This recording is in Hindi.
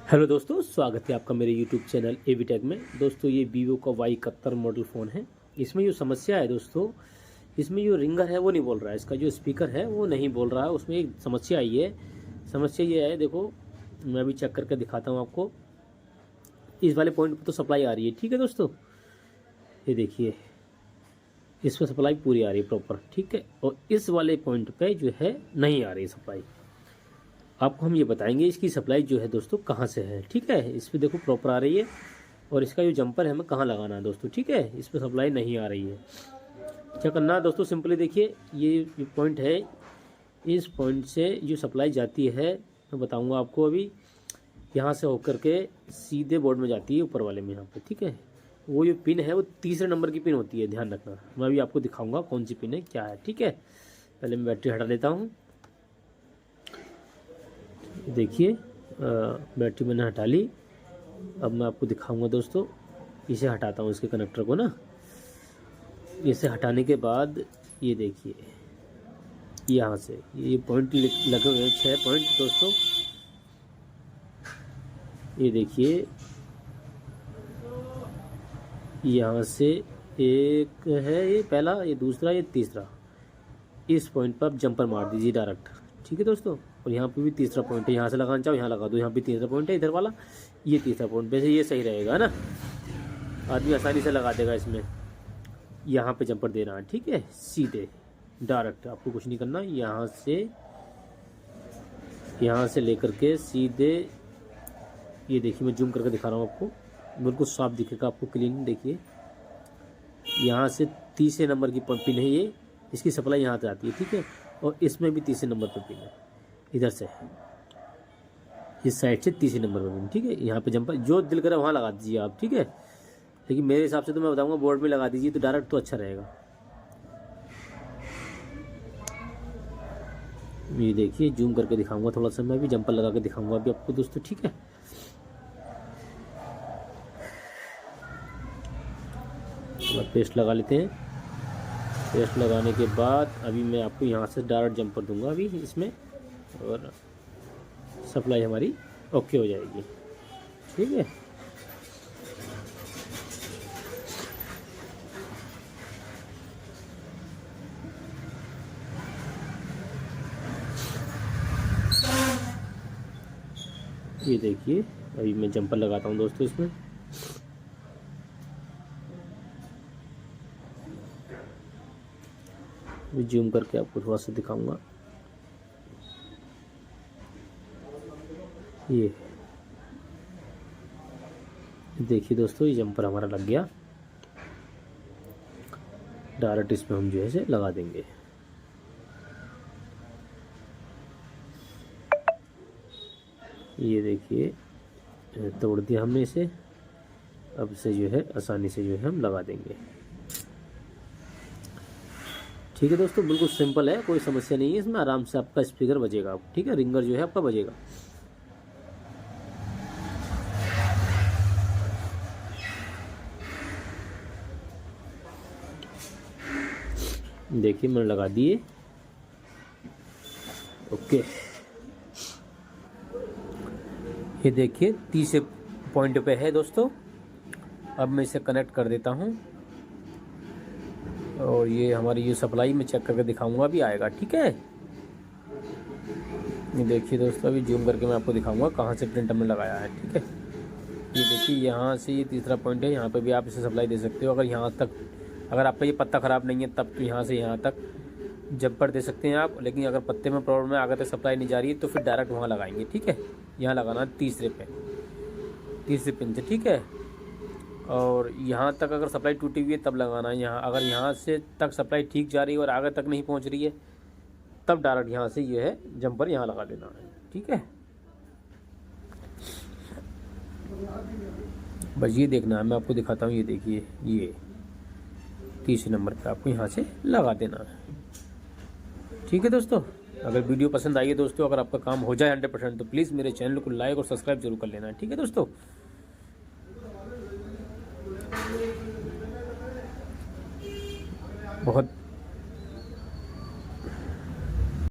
हेलो दोस्तों, स्वागत है आपका मेरे यूट्यूब चैनल एवी टेक में। दोस्तों ये वीवो का Y71 मॉडल फ़ोन है। इसमें जो समस्या है दोस्तों, इसमें जो रिंगर है वो नहीं बोल रहा है, इसका जो स्पीकर है वो नहीं बोल रहा है। उसमें एक समस्या आई है। समस्या ये है, देखो मैं भी चेक करके दिखाता हूँ आपको। इस वाले पॉइंट पर तो सप्लाई आ रही है, ठीक है दोस्तों, ये देखिए इस पर सप्लाई पूरी आ रही है प्रॉपर, ठीक है। और इस वाले पॉइंट पर जो है नहीं आ रही सप्लाई। आपको हम ये बताएंगे इसकी सप्लाई जो है दोस्तों कहाँ से है, ठीक है। इस पर देखो प्रॉपर आ रही है, और इसका जो जंपर है हमें कहाँ लगाना है दोस्तों, ठीक है। इस पर सप्लाई नहीं आ रही है। क्या करना है दोस्तों, सिंपली देखिए ये पॉइंट है, इस पॉइंट से जो सप्लाई जाती है मैं बताऊंगा आपको अभी। यहाँ से होकर के सीधे बोर्ड में जाती है ऊपर वाले में, यहाँ पे, ठीक है। वो जो पिन है वो तीसरे नंबर की पिन होती है, ध्यान रखना। मैं अभी आपको दिखाऊंगा कौन सी पिन है क्या है, ठीक है। पहले मैं बैटरी हटा लेता हूँ। देखिए बैटरी मैंने हटा ली। अब मैं आपको दिखाऊंगा दोस्तों। इसे हटाता हूँ, इसके कनेक्टर को ना। इसे हटाने के बाद ये देखिए यहाँ से ये पॉइंट लगे हुए हैं, 6 पॉइंट दोस्तों। ये देखिए यहाँ से एक है, ये पहला, ये दूसरा, ये तीसरा। इस पॉइंट पर आप जंपर मार दीजिए डायरेक्ट, ठीक है दोस्तों। और यहाँ पे भी तीसरा पॉइंट है, यहाँ से लगाना चाहो यहाँ लगा दो। यहाँ पे तीसरा पॉइंट है इधर वाला, ये तीसरा पॉइंट। वैसे ये सही रहेगा ना, आदमी आसानी से लगा देगा इसमें। यहाँ पे जंपर देना है, ठीक है, सीधे डायरेक्ट, आपको कुछ नहीं करना। यहाँ से लेकर के सीधे, ये देखिए मैं जूम करके दिखा रहा हूँ आपको, बिल्कुल साफ दिखेगा आपको, क्लीन। देखिए यहाँ से तीसरे नंबर की पिन है ये, इसकी सप्लाई यहाँ से आती है, ठीक है। और इसमें भी तीसरे नंबर पर पिन है, इधर से, इस साइड से तीसरे नंबर पर पिन, ठीक है। यहाँ पे जंपर जो दिल करे वहाँ लगा दीजिए आप, ठीक है। लेकिन मेरे हिसाब से तो मैं बताऊंगा बोर्ड में लगा दीजिए, तो डायरेक्ट तो अच्छा रहेगा। ये देखिए जूम करके दिखाऊंगा थोड़ा सा, मैं भी जंपर लगा के दिखाऊंगा अभी आपको दोस्तों, ठीक है। पेस्ट लगा लेते हैं। पेस्ट लगाने के बाद अभी मैं आपको यहाँ से डायरेक्ट जंपर दूंगा अभी इसमें, और सप्लाई हमारी ओके हो जाएगी, ठीक है। ये देखिए अभी मैं जंपर लगाता हूँ दोस्तों इसमें। जूम करके आपको थोड़ा सा दिखाऊंगा। ये देखिए दोस्तों, ये जंपर हमारा लग गया। डायरेक्ट इसमें हम जो है लगा देंगे। ये देखिए तोड़ दिया हमने इसे। अब से जो है आसानी से जो है हम लगा देंगे, ठीक है दोस्तों। बिल्कुल सिंपल है, कोई समस्या नहीं है इसमें। आराम से आपका स्पीकर बजेगा, ठीक है, रिंगर जो है आपका बजेगा। देखिए मैंने लगा दिए, ओके। ये देखिए तीसरे पॉइंट पे है दोस्तों। अब मैं इसे कनेक्ट कर देता हूँ, और ये हमारी ये सप्लाई में चेक करके दिखाऊंगा, अभी आएगा, ठीक है। ये देखिए दोस्तों, अभी जूम करके मैं आपको दिखाऊंगा कहाँ से प्रिंटर में लगाया है, ठीक है। ये देखिए यहाँ से ये तीसरा पॉइंट है, यहाँ पे भी आप इसे सप्लाई दे सकते हो। अगर यहाँ तक, अगर आपका ये पत्ता ख़राब नहीं है तब तो यहाँ से यहाँ तक जंपर दे सकते हैं आप। लेकिन अगर पत्ते में प्रॉब्लम है, आगे तक सप्लाई नहीं जा रही है, तो फिर डायरेक्ट वहाँ लगाएंगे, ठीक है। यहाँ लगाना तीसरे पिन से, ठीक है। और यहाँ तक अगर सप्लाई टूटी हुई है तब लगाना है यहाँ। अगर यहाँ से तक सप्लाई ठीक जा रही है और आगे तक नहीं पहुँच रही है, तब डायरेक्ट यहाँ से ये है जंपर यहाँ लगा देना है, ठीक है। बस ये देखना है, मैं आपको दिखाता हूँ। ये देखिए ये तीसरे नंबर पे आपको यहाँ से लगा देना है, ठीक है दोस्तों। अगर वीडियो पसंद आई है दोस्तों, अगर आपका काम हो जाए 100%, तो प्लीज़ मेरे चैनल को लाइक और सब्सक्राइब जरूर कर लेना है, ठीक है दोस्तों। बहुत